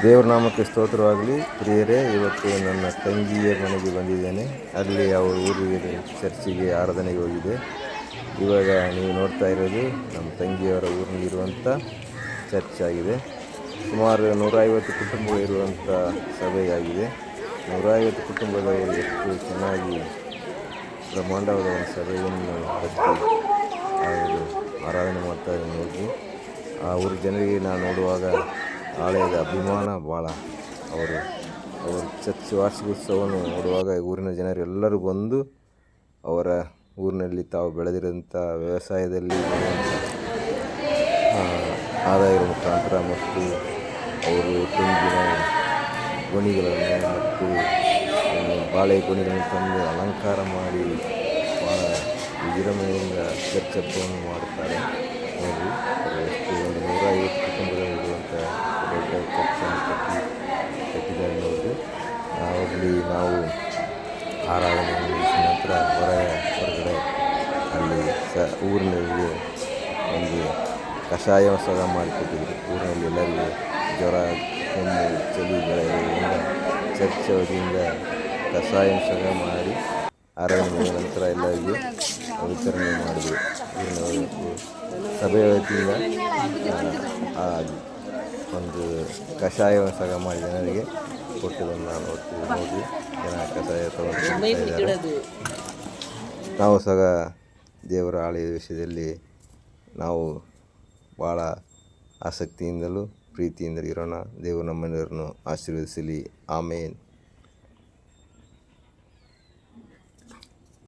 ದೇವರ ನಾಮಕ್ಕೆ ಸ್ತೋತ್ರವಾಗಲಿ. ಪ್ರಿಯರೇ, ಇವತ್ತು ನನ್ನ ತಂಗಿಯ ಮನೆಗೆ ಬಂದಿದ್ದೇನೆ. ಅಲ್ಲಿ ಅವರ ಊರಿಗೆ ಚರ್ಚಿಗೆ ಆರಾಧನೆಗೆ ಹೋಗಿದೆ. ಇವಾಗ ನೀವು ನೋಡ್ತಾ ಇರೋದು ನಮ್ಮ ತಂಗಿಯವರ ಊರಿನಲ್ಲಿರುವಂಥ ಚರ್ಚ್ ಆಗಿದೆ. ಸುಮಾರು 150 ಕುಟುಂಬಗಳು ಇರುವಂಥ ಸಭೆಯಾಗಿದೆ. 150 ಕುಟುಂಬದವರು ಎಷ್ಟು ಚೆನ್ನಾಗಿ ಬ್ರಹ್ಮಾಂಡವಾದ ಒಂದು ಸಭೆಯನ್ನು ಕಟ್ಟಿ ಅವರು ಆರಾಧನೆ ಮಾಡ್ತಾ ನೋಡಿ. ಆ ಊರ ಜನರಿಗೆ ನಾನು ನೋಡುವಾಗ ಆಲಯದ ಅಭಿಮಾನ ಭಾಳ. ಅವರು ಚರ್ಚ್ ವಾರ್ಷಿಕೋತ್ಸವವನ್ನು ನೋಡುವಾಗ ಊರಿನ ಜನರು ಎಲ್ಲರೂ ಬಂದು ಅವರ ಊರಿನಲ್ಲಿ ತಾವು ಬೆಳೆದಿರೋಂಥ ವ್ಯವಸಾಯದಲ್ಲಿ ಆದಾಯದ ಮುಖಾಂತರ ಮತ್ತು ಅವರು ತೆಂಗಿನ ಗೊನೆಗಳನ್ನು ಮತ್ತು ಬಾಳೆ ಗೊನೆಗಳನ್ನು ತಂದು ಅಲಂಕಾರ ಮಾಡಿ ಭಾಳ ವಿಜೃಂಭಣೆಯಿಂದ ಚರ್ಚ್ ಹಬ್ಬವನ್ನು ಮಾಡುತ್ತಾರೆ. ನೋಡಿ, ಎಷ್ಟು ಒಂದು 150 ಕುಟುಂಬಗಳಿರುವಂಥ ದೊಡ್ಡ ಚರ್ಚನ್ನು ಕಟ್ಟಿದ್ದಾರೆ ನೋಡಿ. ಅಲ್ಲಿ ನಾವು ಆರಾಧನೆ ಮುಗಿಸಿದ ನಂತರ ಹೊರಗಡೆ ಅಲ್ಲಿ ಊರಿನಲ್ಲಿ ಒಂದು ಕಷಾಯ ಸಹ ಮಾಡಿಕೊಟ್ಟಿದ್ರು. ಊರಿನಲ್ಲಿ ಎಲ್ಲರಿಗೂ ಜ್ವರ, ಕೆಮ್ಮು, ಚಳಿ ಇರೋದ್ರಿಂದ ಚರ್ಚ್ ಅವಧಿಯಿಂದ ಕಷಾಯ ಸಹ ಮಾಡಿ ಆರಾಧನೆ ಮುಗಿದ ನಂತರ ಎಲ್ಲರಿಗೂ ವಿತರಣೆ ಮಾಡಿದ್ರು. ಊರಿನ ಸಭೆಯ ವತಿಯಿಂದ ಒಂದು ಕಷಾಯವನ್ನು ಸಹ ಮಾಡಿ ಜನರಿಗೆ ಕೊಟ್ಟದನ್ನು ನಾನು ನೋಡಿ ಜನ ಕಷಾಯ ತಗೊಂಡು ನಾವು ಸಹ ದೇವರ ಆಲಯದ ವಿಷಯದಲ್ಲಿ ನಾವು ಭಾಳ ಆಸಕ್ತಿಯಿಂದಲೂ ಪ್ರೀತಿಯಿಂದಲೂ ಇರೋಣ. ದೇವರು ನಮ್ಮೆಲ್ಲರನ್ನು ಆಶೀರ್ವದಿಸಲಿ. ಆಮೇನ್.